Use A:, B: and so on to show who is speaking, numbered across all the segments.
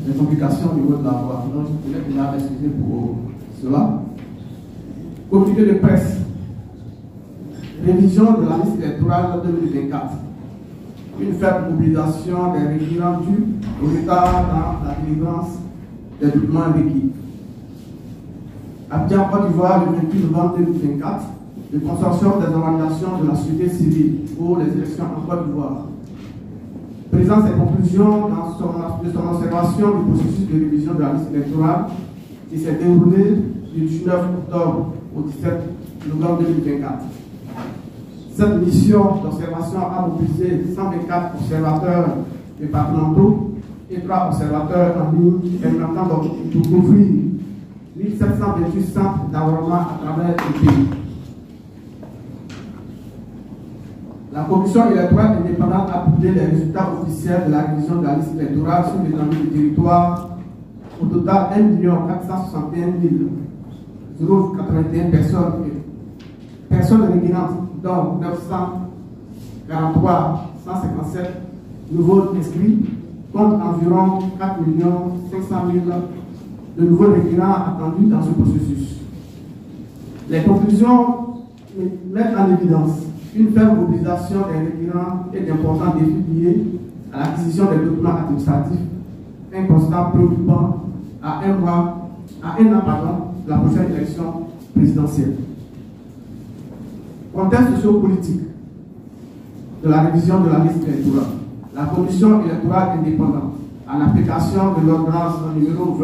A: des complications au niveau de la voix. Donc, je voulais déjà m'excuser pour cela. Communiqué de presse. Révision de la liste électorale 2024. Une faible mobilisation des résidents dus au retard dans la délivrance des documents requis. Abidjan, Côte d'Ivoire, le 28 novembre 2024, le consortium des organisations de la société civile pour les élections en Côte d'Ivoire présente ses conclusions dans son observation du processus de révision de la liste électorale qui s'est déroulé du 19 octobre au 17 novembre 2024. Cette mission d'observation a mobilisé 124 observateurs départementaux et 3 observateurs en ligne permettant de couvrir 1728 centres d'enrôlement à travers le pays. La commission électorale indépendante a publié les résultats officiels de la révision de la liste électorale sur l'étendue du territoire. Au total, 1 461 081 personnes régulantes, dont 943 157 nouveaux inscrits, contre environ 4 500 000 de nouveaux régulants attendus dans ce processus. Les conclusions mettent en évidence une faible mobilisation des régulants et d'importants défis liés à l'acquisition des documents administratifs, un constat préoccupant à un an de la prochaine élection présidentielle. Contexte sociopolitique de la révision de la liste électorale. La commission électorale indépendante, en application de l'ordonnance numéro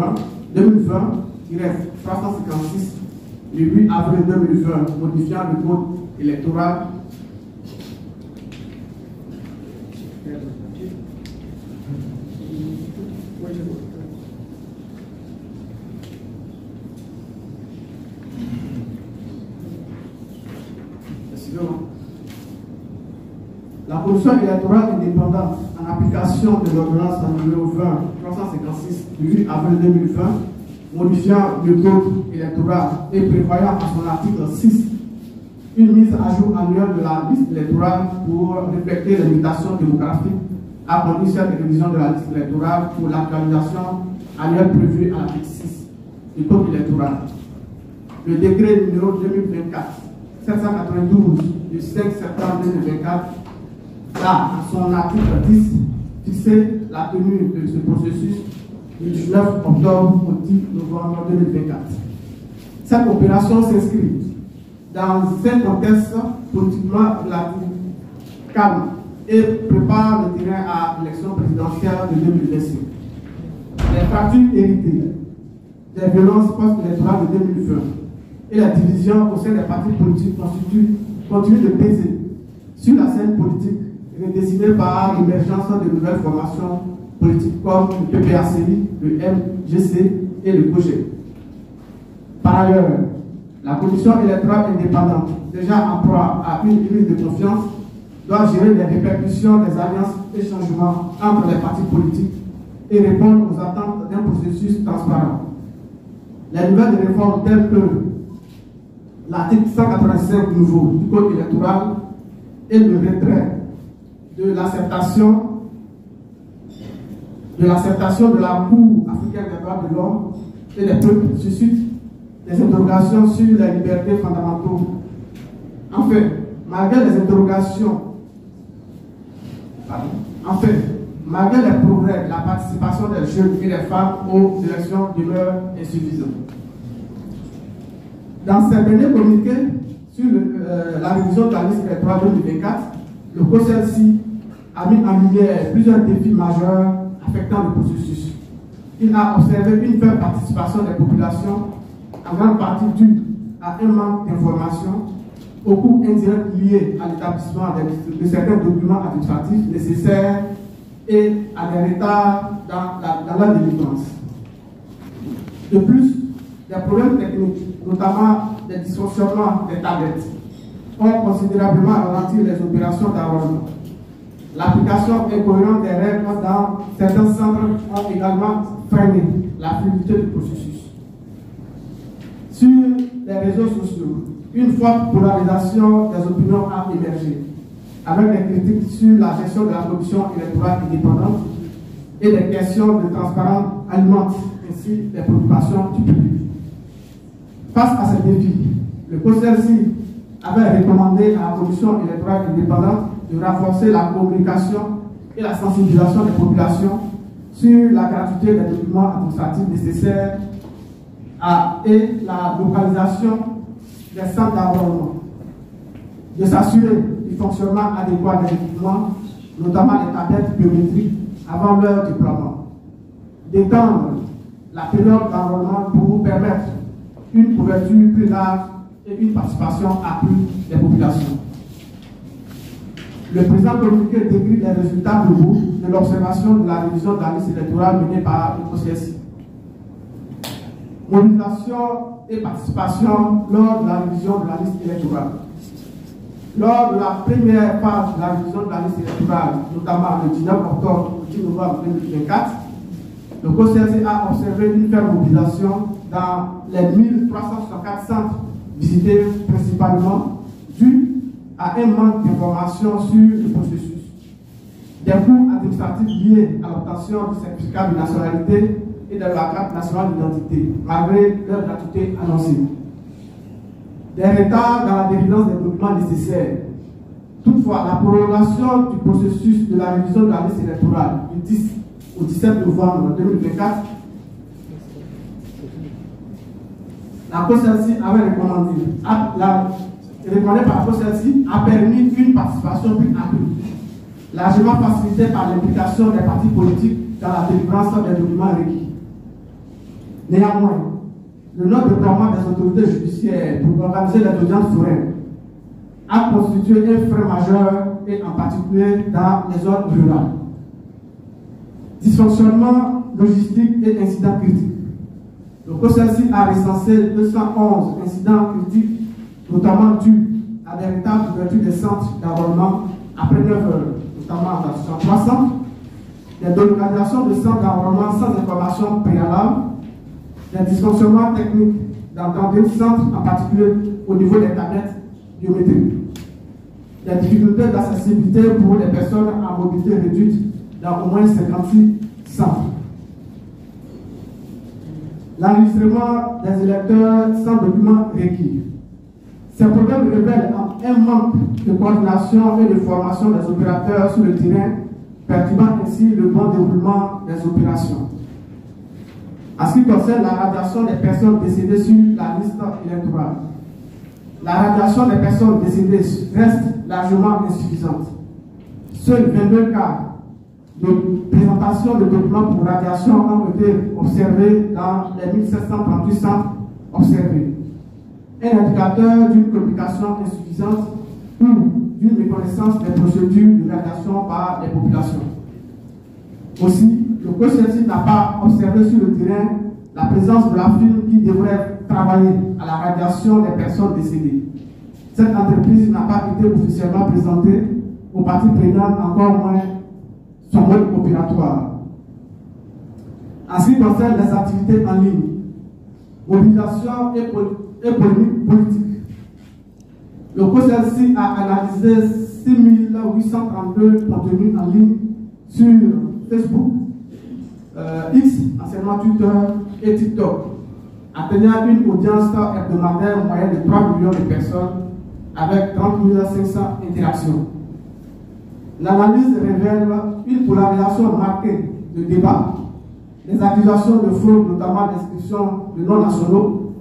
A: 2020-356 du 8 avril 2020 modifiant le code électoral La commission électorale indépendante, en application de l'ordonnance numéro 20-356 du 8 avril 2020, modifiant le code électoral et prévoyant à son article 6 une mise à jour annuelle de la liste électorale pour refléter les mutations démographiques, a conduit cette révision de la liste électorale pour l'actualisation annuelle prévue à l'article 6 du code électoral. Le décret numéro 2024-792 du 5 septembre 2024 a, à son article 10, fixé la tenue de ce processus du 19 octobre au 10 novembre 2024. Cette opération s'inscrit dans un contexte politiquement relativement calme et prépare le terrain à l'élection présidentielle de 2025. Les fractures héritées des violences post-électorales de 2020 et la division au sein des partis politiques continuent de peser sur la scène politique redessinée par l'émergence de nouvelles formations politiques comme le PPACI, le MGC et le COGEC. Par ailleurs, la commission électorale indépendante, déjà en proie à une crise de confiance, doit gérer les répercussions des alliances et changements entre les partis politiques et répondre aux attentes d'un processus transparent. Les nouvelles réformes telles que l'article 185 nouveau du Code électoral et le retrait de l'acceptation de la Cour africaine des droits de l'homme et des peuples suscitent des interrogations sur les libertés fondamentales. Enfin, malgré les progrès, la participation des jeunes et des femmes aux élections demeure insuffisante. Dans ces derniers communiqués sur la révision de la liste électorale 2024, le COSELSI a mis en lumière plusieurs défis majeurs affectant le processus. Il a observé une faible participation des populations, en grande partie due à un manque d'information, aux coûts indirects liés à l'établissement de certains documents administratifs nécessaires et à des retards dans la délivrance. De plus, des problèmes techniques, notamment des dysfonctionnements des tablettes, ont considérablement ralenti les opérations d'enrôlement. L'application incohérente des règles dans certains centres ont également freiné la fluidité du processus. Sur les réseaux sociaux, une forte polarisation des opinions a émergé, avec des critiques sur la gestion de la commission électorale indépendante et des questions de transparence alimentent ainsi les préoccupations du public. Face à ces défis, le COSERCI avait recommandé à la Commission électorale indépendante de renforcer la communication et la sensibilisation des populations sur la gratuité des documents administratifs nécessaires et la localisation des centres d'enrôlement, de s'assurer du fonctionnement adéquat des équipements, notamment les tablettes biométriques, avant leur déploiement, d'étendre la période d'enrôlement pour permettre une couverture plus large et une participation accrue des populations. Le président communiqué décrit les résultats globaux de l'observation de la révision de la liste électorale menée par le COSERCI. Mobilisation et participation lors de la révision de la liste électorale. Lors de la première phase de la révision de la liste électorale, notamment le 19 octobre au 10 novembre 2024, le COSERCI a observé une faible mobilisation dans les 1364 centres visités, principalement dû à un manque d'informations sur le processus, des coûts administratifs liés à l'obtention du certificat de nationalité et de la carte nationale d'identité, malgré leur gratuité annoncée. Des retards dans la délivrance des documents nécessaires. Toutefois, la prolongation du processus de la révision de la liste électorale du 10 au 17 novembre 2024, la COSERCI avait recommandé par la COSERCI a permis une participation plus accrue, largement facilitée par l'implication des partis politiques dans la délivrance des documents requis. Néanmoins, le non-déploiement des autorités judiciaires pour organiser les audiences foraines a constitué un frein majeur, et en particulier dans les zones rurales. Dysfonctionnement logistique et incidents critiques. Le COSERCI a recensé 211 incidents critiques, notamment dus à des retards d'ouverture des centres d'enrôlement après 9 heures, notamment dans 63 centres, des délocalisations de centres d'enrôlement sans information préalable, des dysfonctionnements techniques dans 31 centres, en particulier au niveau des tablettes biométriques, des difficultés d'accessibilité pour les personnes en mobilité réduite dans au moins 56 centres. L'enregistrement des électeurs sans documents requis. Ces problèmes révèlent un manque de coordination et de formation des opérateurs sur le terrain, perturbant ainsi le bon déroulement des opérations. En ce qui concerne la radiation des personnes décédées sur la liste électorale, la radiation des personnes décédées reste largement insuffisante. Seuls 22 cas de présentation de documents pour radiation ont été observés dans les 1738 centres observés. Un indicateur d'une communication insuffisante ou d'une méconnaissance des procédures de radiation par les populations. Aussi, le COSERCI n'a pas observé sur le terrain la présence de la firme qui devrait travailler à la radiation des personnes décédées. Cette entreprise n'a pas été officiellement présentée aux parties prenantes, encore moins son mode opératoire. En ce qui concerne les activités en ligne, mobilisation et polémique politique, le COSERCI a analysé 6832 contenus en ligne sur Facebook, X, anciennement Twitter, et TikTok, atteignant une audience hebdomadaire moyenne de 3 millions de personnes avec 30 500 interactions. L'analyse révèle une polarisation marquée de débat, des accusations de fraude, notamment d'inscription de non-nationaux,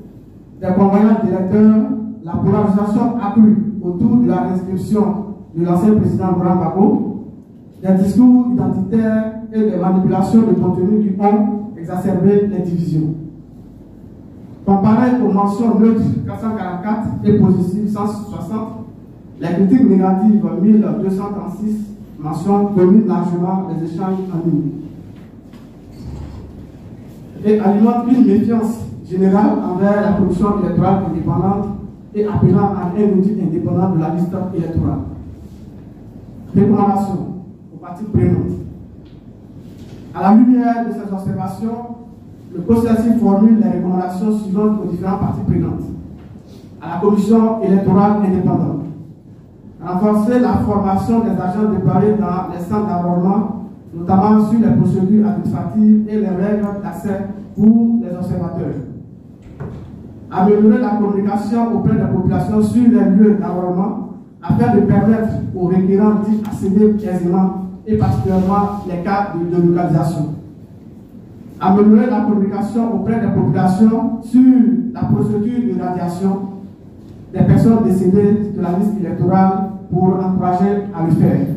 A: des convoyages d'électeurs, la polarisation accrue autour de la réinscription de l'ancien président Laurent Gbagbo, des discours identitaires et des manipulations de contenu qui ont exacerbé les divisions. Comparé aux mentions neutres 444 et positives 160, les critiques négatives 1236 mentions dominent largement les échanges en ligne et alimentent une méfiance générale envers la commission électorale indépendante et appelant à un outil indépendant de la liste électorale. Recommandations aux parties prenantes. À la lumière de ces observations, le COSERCI formule les recommandations suivantes aux différentes parties prenantes. À la commission électorale indépendante, renforcer la formation des agents déployés dans les centres d'enrôlement, notamment sur les procédures administratives et les règles d'accès pour les observateurs. Améliorer la communication auprès des populations sur les lieux d'enrôlement afin de permettre aux requérants d'y accéder aisément et particulièrement les cas de localisation. Améliorer la communication auprès des populations sur la procédure de radiation des personnes décédées de la liste électorale pour encourager à le faire.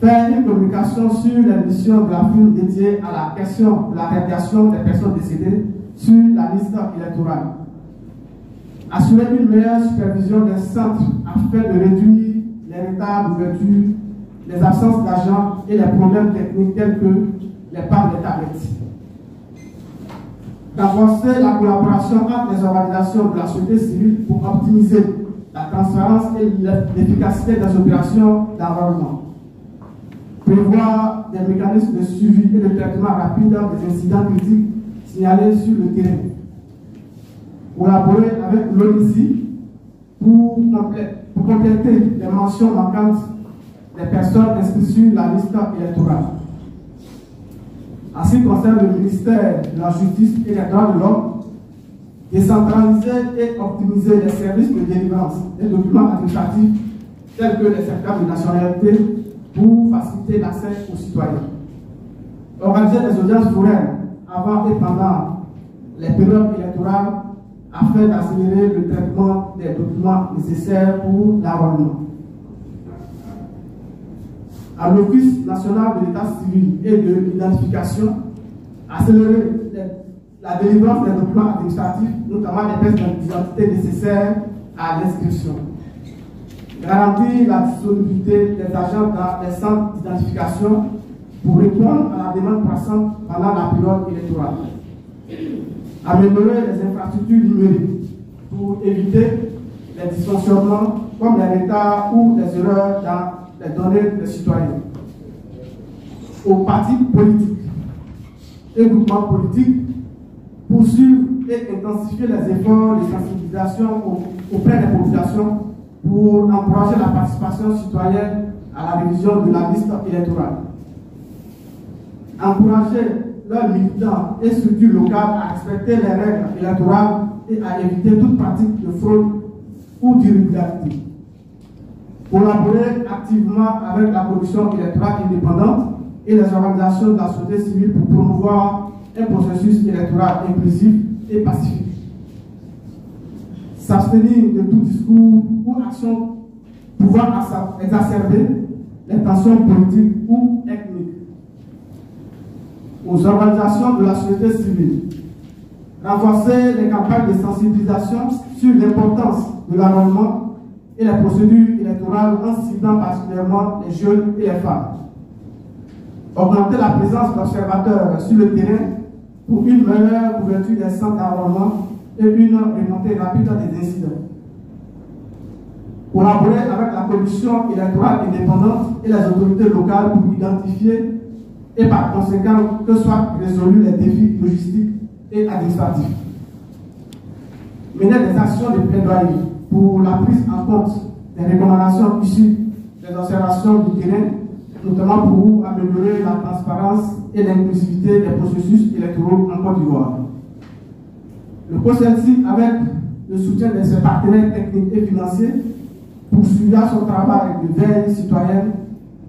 A: Faire une communication sur les missions de la firme dédiée à la question de la radiation des personnes décédées sur la liste électorale. Assurer une meilleure supervision des centres afin de réduire les retards d'ouverture, les absences d'agents et les problèmes techniques tels que les pannes des tablettes. Renforcer la collaboration entre les organisations de la société civile pour optimiser la transparence et l'efficacité des opérations d'enrôlement. Prévoir des mécanismes de suivi et de traitement rapide des incidents critiques signalés sur le terrain. Collaborer avec l'ONISI pour compléter les mentions manquantes des personnes inscrites sur la liste électorale. En ce qui concerne le ministère de la Justice et des droits de l'homme, décentraliser et optimiser les services de délivrance des documents administratifs tels que les certificats de nationalité pour faciliter l'accès aux citoyens. Organiser des audiences foraines avant et pendant les périodes électorales afin d'accélérer le traitement des documents nécessaires pour l'enrôlement. À l'Office national de l'état civil et de l'identification, accélérer la délivrance des documents administratifs, notamment les pièces d'identité nécessaires à l'inscription. Garantir la disponibilité des agents dans les centres d'identification pour répondre à la demande croissante pendant la période électorale. Améliorer les infrastructures numériques pour éviter les dysfonctionnements comme les retards ou les erreurs dans les données des citoyens. Aux partis politiques et groupements politiques, poursuivre et intensifier les efforts de sensibilisation auprès des populations pour encourager la participation citoyenne à la révision de la liste électorale. Encourager leurs militants et structures locales à respecter les règles électorales et à éviter toute pratique de fraude ou d'irrégularité. Collaborer activement avec la commission électorale indépendante et les organisations de la société civile pour promouvoir un processus électoral inclusif et pacifique. S'abstenir de tout discours ou action pouvant exacerber les tensions politiques ou ethniques. Aux organisations de la société civile, renforcer les campagnes de sensibilisation sur l'importance de l'enrôlement et les procédures électorales en ciblant particulièrement les jeunes et les femmes. Augmenter la présence d'observateurs sur le terrain pour une meilleure couverture des centres d'enrôlement et une remontée rapide des incidents. Collaborer avec la commission électorale indépendante et les autorités locales pour identifier et par conséquent que soient résolus les défis logistiques et administratifs. Mener des actions de plaidoyer pour la prise en compte des recommandations issues des observations du terrain, notamment pour améliorer la transparence et l'inclusivité des processus électoraux en Côte d'Ivoire. Le COSELCI, avec le soutien de ses partenaires techniques et financiers, poursuivra son travail de veille citoyenne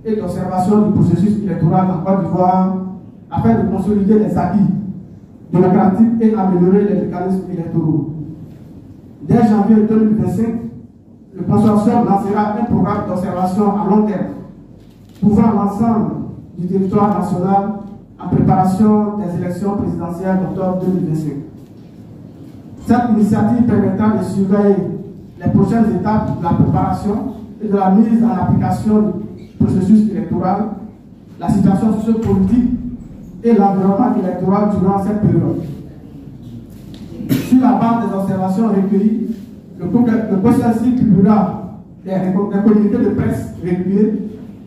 A: et d'observation du processus électoral en Côte d'Ivoire afin de consolider les acquis démocratiques et améliorer les mécanismes électoraux. Dès janvier 2025, le consortium lancera un programme d'observation à long terme, couvrant l'ensemble du territoire national en préparation des élections présidentielles d'octobre 2025. Cette initiative permettra de surveiller les prochaines étapes de la préparation et de la mise en application du processus électoral, la situation sociopolitique et l'environnement électoral durant cette période. Sur la base des observations recueillies, le COSELCI publiera des communiqués de presse réguliers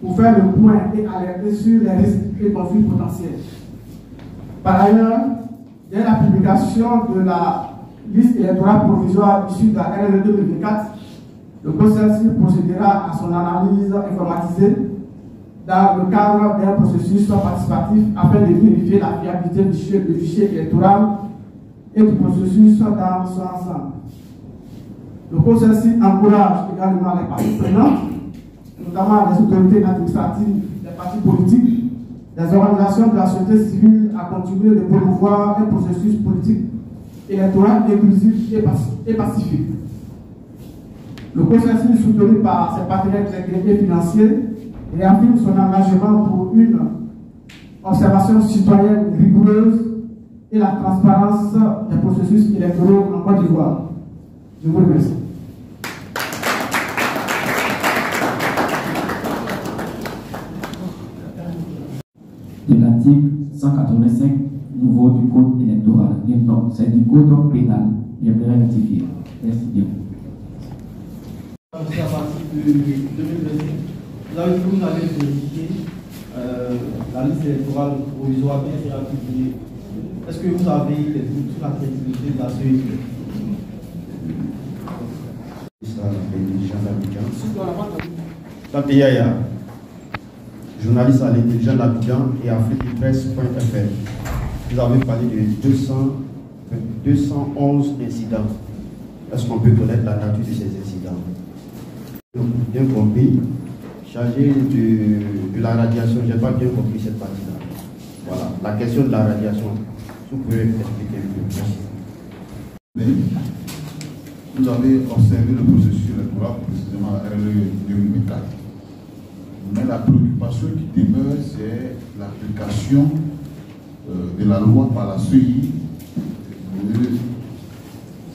A: pour faire le point et alerter sur les risques et conflits potentiels. Par ailleurs, dès la publication de la liste électorale provisoire issue de la RRE 2024, le COSELCI procédera à son analyse informatisée dans le cadre d'un processus participatif afin de vérifier la fiabilité du fichier électoral et du processus dans son ensemble. Le processus encourage également les parties prenantes, notamment les autorités administratives, les partis politiques, les organisations de la société civile à continuer de promouvoir un processus politique électoral inclusif et pacifique. Le processus est soutenu par ses partenaires techniques et financiers et affirme son engagement pour une observation citoyenne rigoureuse et la transparence des processus électoraux en Côte d'Ivoire. Je vous remercie.
B: De l'article 185 nouveau du code électoral. Non, c'est du code pénal. J'aimerais rectifier. Merci bien.
C: À partir de 2025, vous avez vérifié la liste électorale provisoire qui sera publiée. Est-ce que vous avez des doutes sur la crédibilité de la CEI?
D: Journaliste à l'intelligence d'Abidjan et afriquepresse.fr. Vous avez parlé de 211 incidents. Est-ce qu'on peut connaître la nature de ces incidents? Bien compris, chargé de la radiation, je n'ai pas bien compris cette partie-là. Voilà, la question de la radiation, vous pouvez expliquer un peu. Merci.
E: Vous avez observé le processus électoral, précisément RLE 2024. Mais la préoccupation qui demeure, c'est l'application de la loi par la CEI de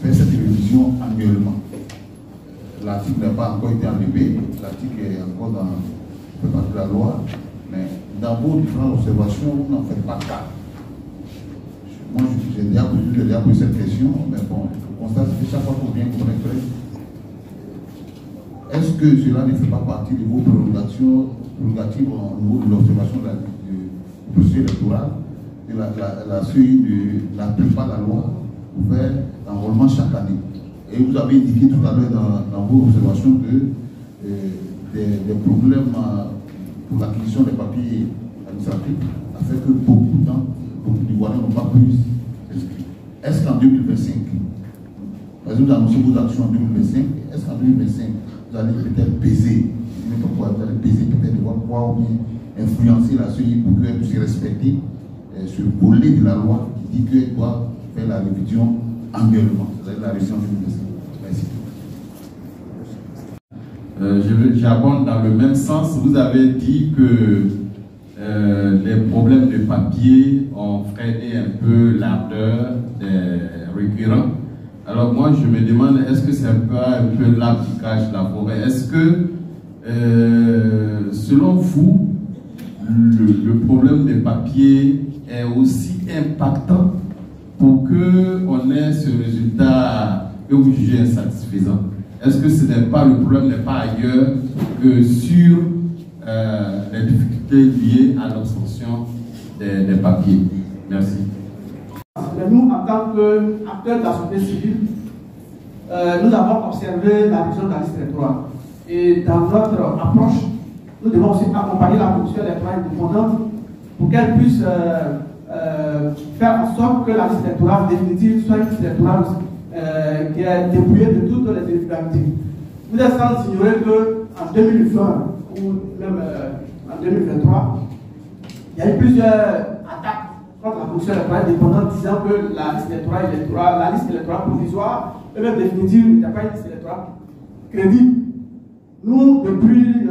E: faire cette révision annuellement. L'article n'a pas encore été enlevé, l'article est encore dans la loi, mais dans vos différentes observations, vous n'en faites pas cas. Moi, j'ai déjà posé cette question, mais bon, je constate que chaque fois qu'on vient connecter, est-ce que cela ne fait pas partie de vos prérogatives au niveau de l'observation du processus électoral, de la CEI n'applique pas la loi pour faire l'enrôlement chaque année? Et vous avez indiqué tout à l'heure dans vos observations que des problèmes pour l'acquisition des papiers administratifs a fait que beaucoup d'Ivoiriens n'ont pas pu s'inscrire. Est-ce qu'en 2025, parce que vous annoncez vos actions en 2025, est-ce qu'en 2025, vous allez peut-être peser, je ne sais pas quoi, vous allez peser peut-être de voir quoi, ou bien influencer la CEI pour qu'elle puisse respecter ce volet de la loi qui dit qu'elle doit faire la révision annuellement, c'est-à-dire la révision 2025. Merci.
F: J'abonde dans le même sens. Vous avez dit que les problèmes de papier ont freiné un peu l'ardeur des récurrents. Alors moi, je me demande, est-ce que c'est un peu l'arbre qui cache la forêt? Est-ce que, selon vous, le problème des papiers est aussi impactant pour qu'on ait ce résultat que vous jugez insatisfaisant? Est-ce que ce n'est pas, le problème n'est pas ailleurs que sur les difficultés liées à l'obtention des papiers? Merci.
A: Nous, en tant qu'acteurs de la société civile, nous avons observé la révision de la liste électorale. Et dans notre approche, nous devons aussi accompagner la commission électorale indépendante pour qu'elle puisse faire en sorte que la liste électorale définitive soit une liste électorale qui est dépouillée de toutes les irrégularités. Vous êtes sans ignorer qu'en 2020 ou même en 2023, il y a eu plusieurs attaques contre la commission électorale indépendante disant que la liste électorale provisoire et même définitive n'était pas une liste électorale crédible. Nous, depuis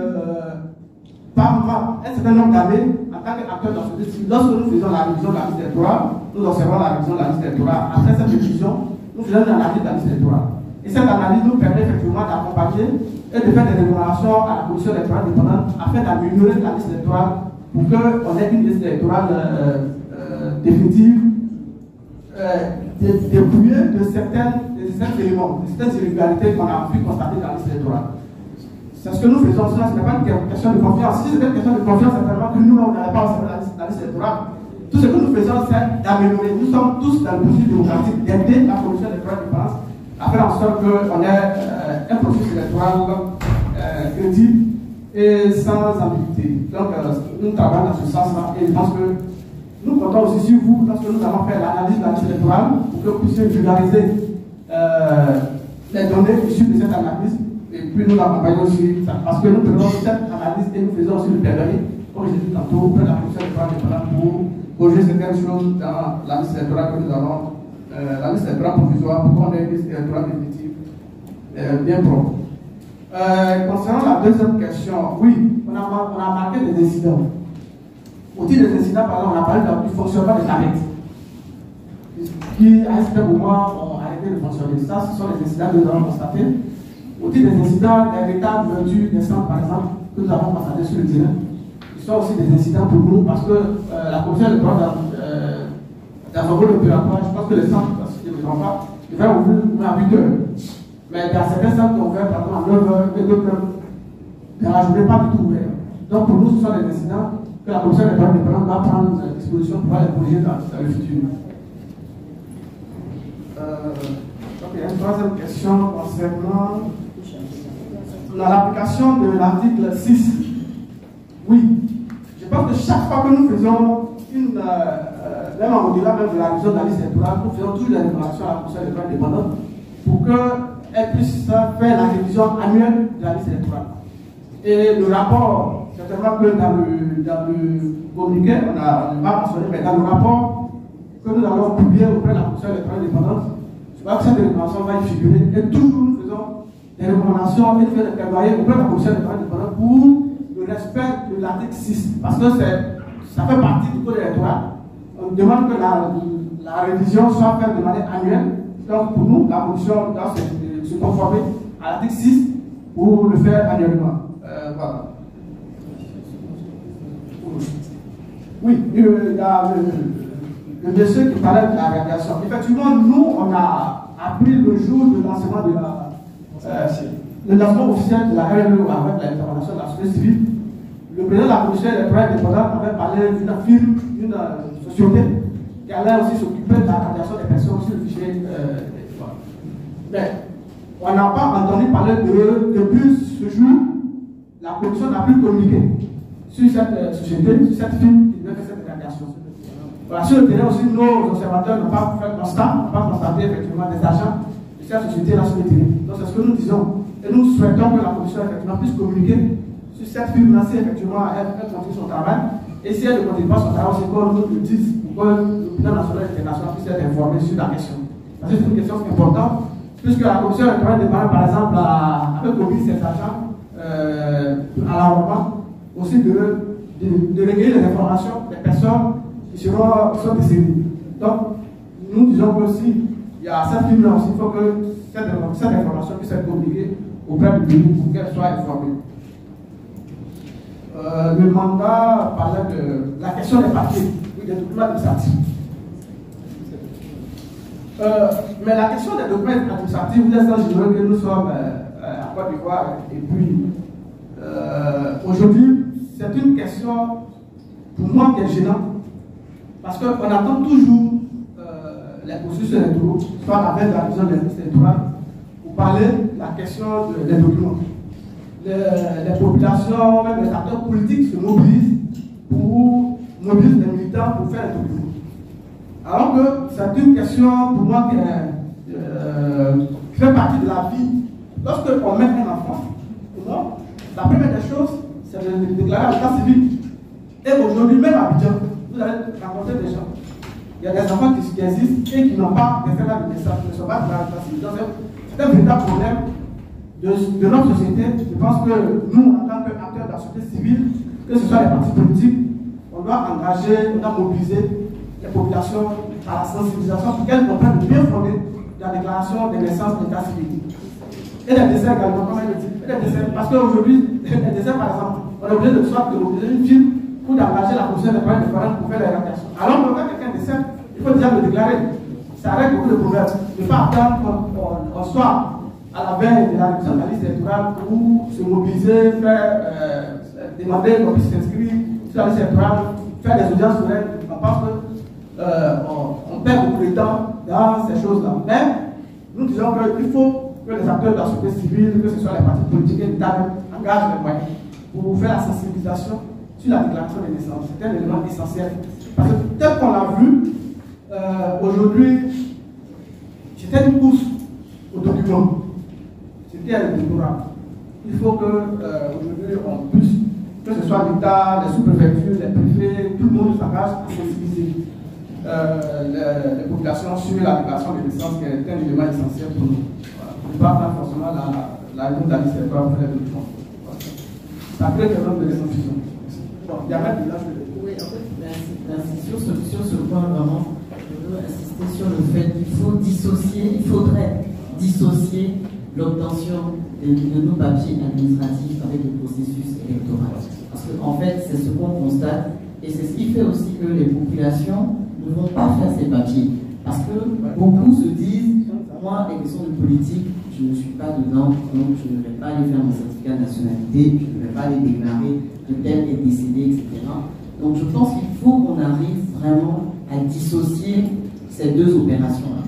A: un certain nombre d'années, en tant qu'acteurs de la société civile, lorsque nous faisons la révision de la liste électorale, nous observons la révision de la liste électorale. Après cette révision, nous faisons une analyse de la liste électorale. Et cette analyse nous permet effectivement d'accompagner et de faire des recommandations à la commission électorale indépendante afin d'améliorer la liste électorale pour qu'on ait une liste électorale définitive, dépouillée de certains éléments, de certaines irrégularités qu'on a pu constater dans la liste électorale. C'est ce que nous faisons, ce n'est pas une question de confiance. Si c'était une question de confiance, certainement que nous, on n'avait pas observé la liste électorale. Tout ce que nous faisons, c'est d'améliorer. Nous sommes tous dans le processus démocratique, d'aider la commission électorale de France à faire en sorte qu'on ait un processus électoral crédible et sans ambiguïté. Donc, nous travaillons dans ce sens-là et je pense que nous comptons aussi sur vous lorsque nous allons faire l'analyse de la liste électorale pour que vous puissiez vulgariser les données issues de cette analyse et puis nous l'accompagnons aussi parce que nous prenons cette analyse et nous faisons aussi le plaidoyer, comme j'ai dit tantôt, auprès de la commission électorale pour corriger certaines choses dans la liste électorale que nous avons, la liste électorale provisoire pour qu'on ait une liste électorale définitive bien propre. Concernant la deuxième question, oui, on a marqué des incidents. Au titre des incidents, par exemple, on a parlé du fonctionnement des navettes, qui à un certain moment ont arrêté de fonctionner. Ça, ce sont les incidents que nous avons constatés. Au titre des incidents, des retards d'ouverture des centres, par exemple, que nous avons constatés sur le terrain, ce sont aussi des incidents pour nous parce que la commission de droit dans un rôle opératoire, je pense que les centres, si je ne me trompe pas, devaient ouvrir à 8 heures. Mais dans certains centres qui ont ouvert par exemple à 9 heures, et d'autres dans la journée pas du tout ouvert. Donc pour nous, ce sont des incidents que la commission des droits indépendants va prendre disposition pour les corriger dans le futur. Donc il y a une troisième question concernant l'application de l'article 6. Oui, je pense que chaque fois que nous faisons même au-delà même de la révision de la liste électorale, nous faisons toujours des recommandations à la commission des droits indépendants pour qu'elle puisse faire la révision annuelle de la liste électorale. Et le rapport, certainement que dans le communiqué, on n'a pas mentionné, mais dans le rapport que nous allons publier auprès de la commission électorale indépendante, je crois que cette recommandation va y figurer. Et toujours nous faisons des recommandations et nous faisons des plaidoyers auprès de la commission électorale indépendante pour le respect de l'article 6. Parce que ça fait partie du code électoral. On demande que la révision soit faite de manière annuelle. Donc pour nous, la commission doit se conformer à l'article 6 pour le faire annuellement. Voilà. Oui, il y a le monsieur qui parlait de la radiation. Effectivement, nous, on a appris le jour de lancement de le lancement officiel de la RLE avec l'intervention de la société civile. Le président de la commission électorale indépendante avait parlé d'une firme, d'une société qui allait aussi s'occuper de la radiation des personnes sur le fichier. Mais on n'a pas entendu parler depuis ce jour. La commission n'a plus communiqué sur cette société, sur cette firme qui devait faire cette radiation. Voilà, sur le terrain aussi, nos observateurs n'ont pas fait constat, n'ont pas constaté effectivement des agents de cette société-là sur le terrain. Donc c'est ce que nous disons. Et nous souhaitons que la commission effectivement puisse communiquer sur cette firme-là si effectivement elle continue son travail. Et si elle ne continue pas son travail, c'est qu'on nous le dise pour que l'opinion nationale et internationale puisse être informée sur la question. Parce que c'est une question importante, puisque la commission électorale indépendante, par exemple, avait commis ses agents à l'enrôlement, aussi de recueillir les informations des personnes qui sont décédées. Donc, nous disons que si il y a cette firme-là aussi, il faut que cette information puisse être communiquée auprès du public pour qu'elle soit informée. Le mandat parlait de la question des papiers, des documents administratifs. Mais la question des documents administratifs, vous êtes généreux que nous sommes à Côte d'Ivoire et puis aujourd'hui, c'est une question pour moi qui est gênante parce qu'on attend toujours les processus électoraux, soit la veille de la révision des listes électorales, pour parler de la question des documents. Les populations, même les acteurs politiques se mobilisent les militants pour faire les documents. Alors que c'est une question pour moi qui fait partie de la vie. Lorsqu'on met un enfant, pour moi, la première des choses, c'est de déclarer à l'état civil. Et aujourd'hui, même à Abidjan, vous allez rencontrer des gens. Il y a des enfants qui existent et qui n'ont pas de faire la naissance, qui ne sont pas de l'état civil. Donc c'est un véritable problème de notre société. Je pense que nous, en tant qu'acteurs de la société civile, que ce soit les partis politiques, on doit engager, on doit mobiliser les populations à la sensibilisation pour qu'elles comprennent bien fondé la déclaration des naissances d'état civil. Et les décès également, comme elle le dit. Et les décès, parce qu'aujourd'hui, les décès, par exemple, on est obligé de mobiliser une firme pour d'engager la commission des droits indépendants pour faire les radiations. Alors que quand quelqu'un décède, il faut déjà le déclarer. Ça règle beaucoup de problèmes. Ne pas attendre qu'on soit à la veille de la révision de la liste électorale pour se mobiliser, demander qu'on puisse s'inscrire sur la liste électorale, faire des audiences sur elle. On pense qu'on perd beaucoup de temps dans ces choses-là. Mais nous disons qu'il faut que les acteurs de la société civile, que ce soit les partis politiques et l'État, engagent les moyens. pour faire la sensibilisation sur la déclaration des naissances. C'est un élément essentiel. Parce que tel qu'on l'a vu, aujourd'hui, c'était une course aux documents. C'était indéplorable. Il faut qu'aujourd'hui on puisse, que ce soit l'État, les sous-préfectures, les préfets, tout le monde s'engage à sensibiliser les populations sur la déclaration des naissances, qui est un élément essentiel pour nous. Voilà. On ne parle pas forcément la réunion d'avis, c'est pas faire des documents. Voilà. Ça crée un nombre de confusion. Bon, il y a même de l'âge de...
G: Oui, en fait, merci. Sur ce point, vraiment, je veux insister sur le fait qu'il faudrait dissocier l'obtention de nos papiers administratifs avec le processus électoral. Parce qu'en fait, c'est ce qu'on constate et c'est ce qui fait aussi que les populations ne vont pas faire ces papiers. Parce que beaucoup se disent, moi, les questions de politique, je ne suis pas dedans, donc je ne vais pas aller faire mon certificat de nationalité, je ne vais pas aller déclarer que tel est décédé, etc. Donc je pense qu'il faut qu'on arrive vraiment à dissocier ces deux opérations-là.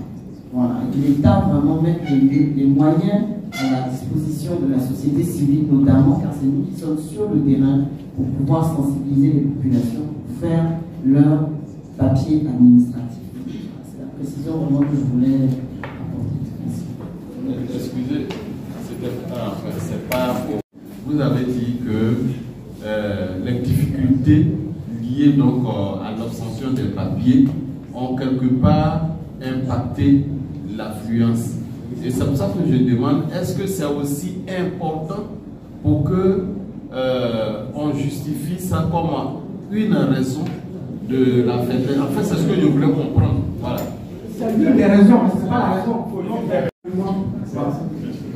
G: Voilà. L'État vraiment mettre les moyens à la disposition de la société civile notamment, car c'est nous qui sommes sur le terrain pour pouvoir sensibiliser les populations, faire leur papier administratif. C'est la précision vraiment que je voulais apporter.
F: Excusez, c'est pas pour... Vous avez dit que les difficultés liées donc à l'obtention des papiers ont quelque part impacté l'affluence. Et c'est pour ça que je demande, est-ce que c'est aussi important pour que on justifie ça comme une raison de la fête? En fait, c'est ce que je voulais comprendre. Voilà.
A: C'est l'une des raisons, mais ce n'est pas la raison.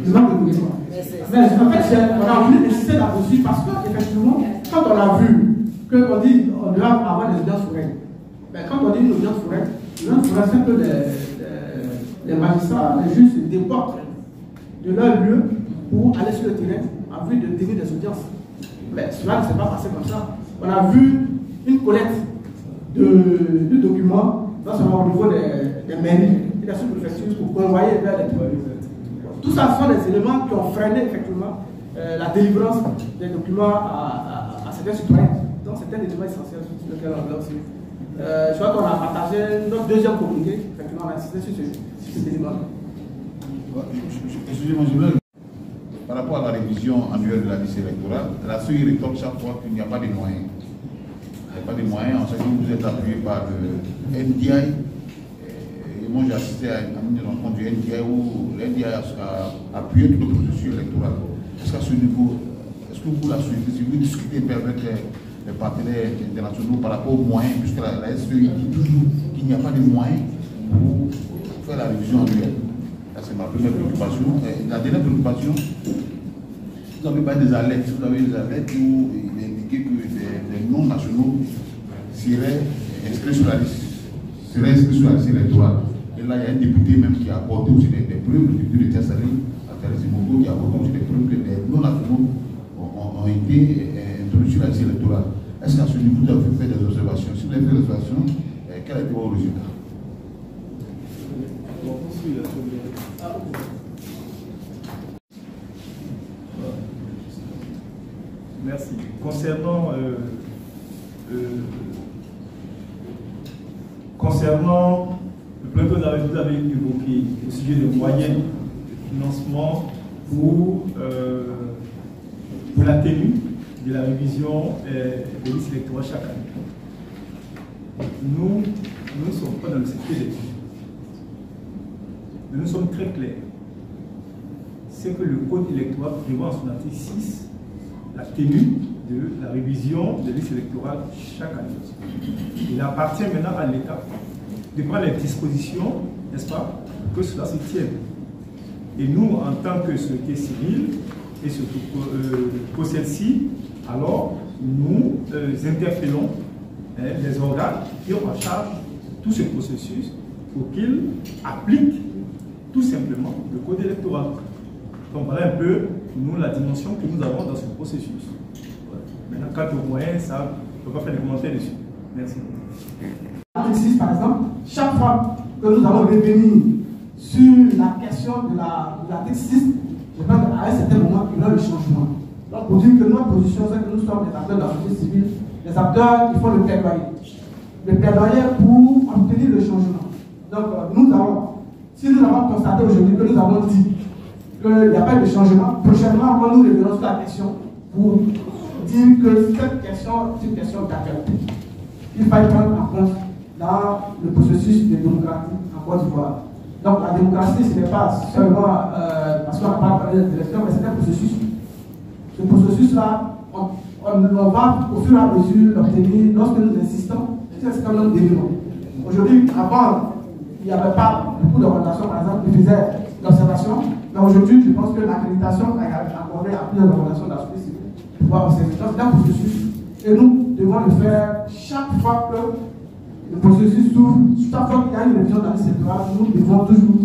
A: Le manque de documents. Mais en fait, on a voulu insister là-dessus parce qu'effectivement, quand on a vu qu'on dit qu'on doit avoir des audiences foraines, mais quand on dit une audience foraine, c'est que les magistrats, les juges se déportent de leur lieu pour aller sur le terrain en vue de tenir des audiences. Mais cela ne s'est pas passé comme ça. On a vu une collecte de documents, non seulement au niveau des mairies et des sous-préfectures pour convoyer vers les tribunaux. Tout ça sont des éléments qui ont freiné effectivement la délivrance des documents à certains citoyens. Donc c'est un élément essentiel sur lequel on doit aussi. Je crois qu'on a partagé notre deuxième communiqué, effectivement on a insisté sur cet élément.
E: Excusez-moi, par rapport à la révision annuelle de la liste électorale, la CEI rétorque chaque fois qu'il n'y a pas de moyens. Il n'y a pas de moyens, en ce que vous êtes appuyé par le NDI. Et moi j'ai assisté à une rencontre du NDI où l'NDI a appuyé tout le processus électoral. Est-ce qu'à ce niveau, est-ce que vous la suivez, si vous discutez avec les partenaires internationaux par rapport aux moyens, puisque la SEI dit toujours qu'il n'y a pas de moyens pour faire la révision annuelle? C'est ma première préoccupation. Et la dernière préoccupation, vous avez pas des alertes. Vous avez des alertes où il est indiqué que les non-nationaux seraient inscrits sur la liste électorale. Et là, il y a un député même qui a apporté aussi des preuves, le député de Tiassali, à Thérèse-Mogo, qui a apporté aussi des preuves que les non-nationaux ont été introduits sur la liste électorale. Est-ce qu'à ce niveau, vous avez fait des observations? Si vous avez fait des observations, quel a été votre résultat?
H: Merci. Concernant le problème que vous avez évoqué au sujet des moyens de financement pour la tenue de la révision des listes électorales chaque année. Nous ne sommes pas dans le secteur des études. Nous sommes très clairs. C'est que le code électoral prévoit en son article 6 la tenue de la révision des listes électorales chaque année. Il appartient maintenant à l'État de prendre les dispositions, n'est-ce pas, que cela se tienne. Et nous, en tant que société civile, et surtout pour celle-ci, alors nous interpellons les organes qui ont en charge tout ce processus pour qu'ils appliquent tout simplement le code électoral. Donc voilà un peu, nous, la dimension que nous avons dans ce processus. Maintenant, quant aux moyens, ça, on ne peut pas faire des commentaires dessus. Merci.
A: L'article 6, par exemple, chaque fois que nous allons revenir sur la question de l'article 6, je pense qu'à un certain moment, il y aura le changement. Donc, pour dire que notre position, c'est que nous sommes des acteurs de la société civile, des acteurs qui font le plaidoyer. Le plaidoyer pour obtenir le changement. Donc, si nous avons constaté aujourd'hui que nous avons dit qu'il n'y a pas de changement, prochainement, nous revenons sur la question pour dire que cette question est une question d'actualité. Il faut prendre en compte dans le processus de démocratie en Côte d'Ivoire. Donc, la démocratie, ce n'est pas seulement parce qu'on n'a pas parlé d'élection, mais c'est un processus. Ce processus-là, on va au fur et à mesure l'obtenir lorsque nous insistons. C'est un certain nombre d'éléments. Aujourd'hui, avant, il n'y avait pas beaucoup d'organisations, par exemple, qui faisaient l'observation. Mais aujourd'hui, je pense que l'accréditation a accordé à plusieurs organisations de la société civile pour pouvoir observer. Donc, c'est un processus. Et nous devons le faire chaque fois que le processus s'ouvre, chaque fois qu'il y a une révision de la liste électorale, nous devons toujours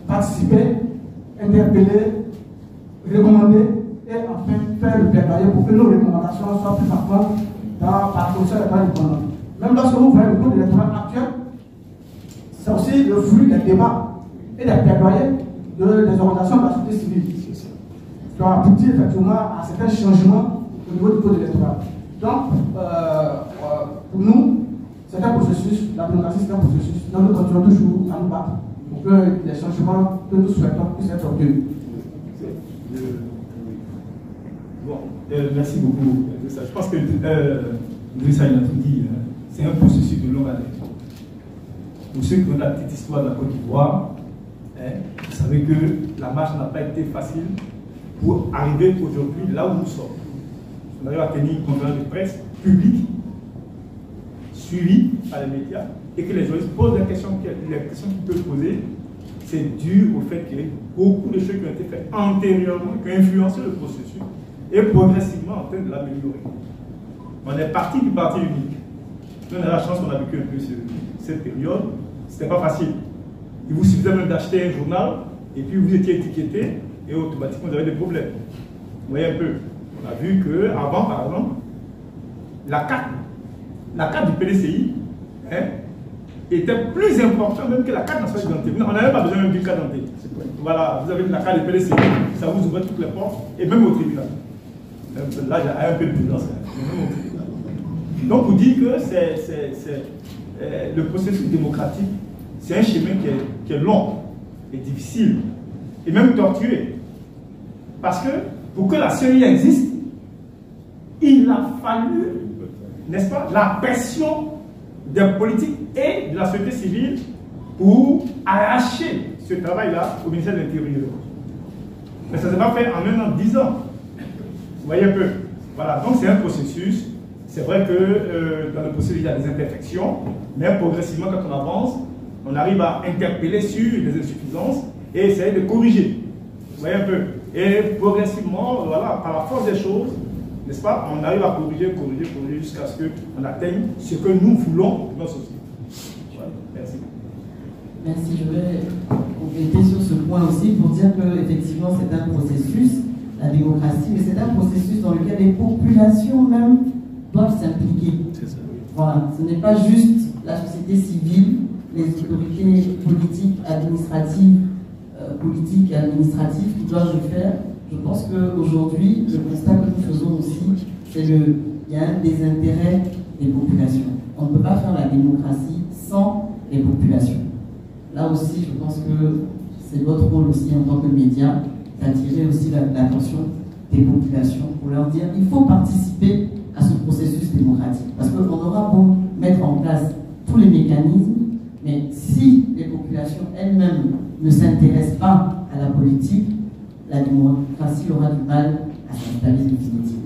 A: participer, interpeller, recommander et enfin faire le plaidoyer pour que nos recommandations soient plus en compte par la commission électorale indépendante. Même lorsque vous voyez le code électoral actuel, c'est aussi le fruit des débats et des plaidoyers des organisations de la société civile qui ont abouti effectivement à certains changements au niveau du code électoral. Donc, pour nous, c'est un processus, la démocratie c'est un processus, donc nous continuons toujours à nous battre pour que les changements que nous souhaitons puissent être obtenus.
H: Merci beaucoup. Je pense que Idrissa a tout dit. C'est un processus de longue haleine. Pour ceux qui ont la petite histoire de la Côte d'Ivoire, vous savez que la marche n'a pas été facile pour arriver aujourd'hui là où nous sommes. On arrive à tenir une conférence de presse publique, suivie par les médias, et que les journalistes posent les questions qu'ils peuvent poser. C'est dû au fait qu'il y a beaucoup de choses qui ont été faites antérieurement, qui ont influencé le processus, et progressivement en train de l'améliorer. On est parti du parti unique. Nous, on a la chance qu'on a vécu un peu cette période. C'était pas facile. Il vous suffisait même d'acheter un journal, et puis vous étiez étiqueté, et automatiquement vous avez des problèmes. Vous voyez un peu. On a vu qu'avant, par exemple, la carte du PDCI était plus importante même que la carte nationale d'identité. On n'avait pas besoin même d'une carte d'identité. Voilà, vous avez la carte du PDCI, ça vous ouvre toutes les portes, et même au tribunal. Là, j'ai un peu de prudence. Donc, vous dites que le processus démocratique, c'est un chemin qui est long et difficile, et même tortueux. Parce que pour que la CEI existe, il a fallu, n'est-ce pas, la pression des politiques et de la société civile pour arracher ce travail-là au ministère de l'Intérieur. Mais ça ne s'est pas fait en 1 an, 10 ans. Vous voyez un peu. Voilà, donc c'est un processus. C'est vrai que dans le processus, il y a des imperfections, mais progressivement, quand on avance, on arrive à interpeller sur les insuffisances et essayer de corriger. Vous voyez un peu. Et progressivement, voilà, par la force des choses, n'est-ce pas, on arrive à corriger jusqu'à ce qu'on atteigne ce que nous voulons dans notre société. Voilà. Merci.
G: Merci. Je vais compléter sur ce point aussi pour dire qu'effectivement, c'est un processus, la démocratie, mais c'est un processus dans lequel les populations même doivent s'impliquer. Voilà. Ce n'est pas juste la société civile, les autorités politiques, administratives, qui doivent le faire. Je pense qu'aujourd'hui, le constat que nous faisons aussi, c'est qu'il y a un désintérêt des populations. On ne peut pas faire la démocratie sans les populations. Là aussi, je pense que c'est votre rôle aussi en tant que média d'attirer aussi l'attention des populations pour leur dire qu'il faut participer à ce processus démocratique. Parce qu'on aura beau mettre en place tous les mécanismes, mais si les populations elles-mêmes ne s'intéressent pas à la politique, la démocratie aura du mal à s'installer définitivement.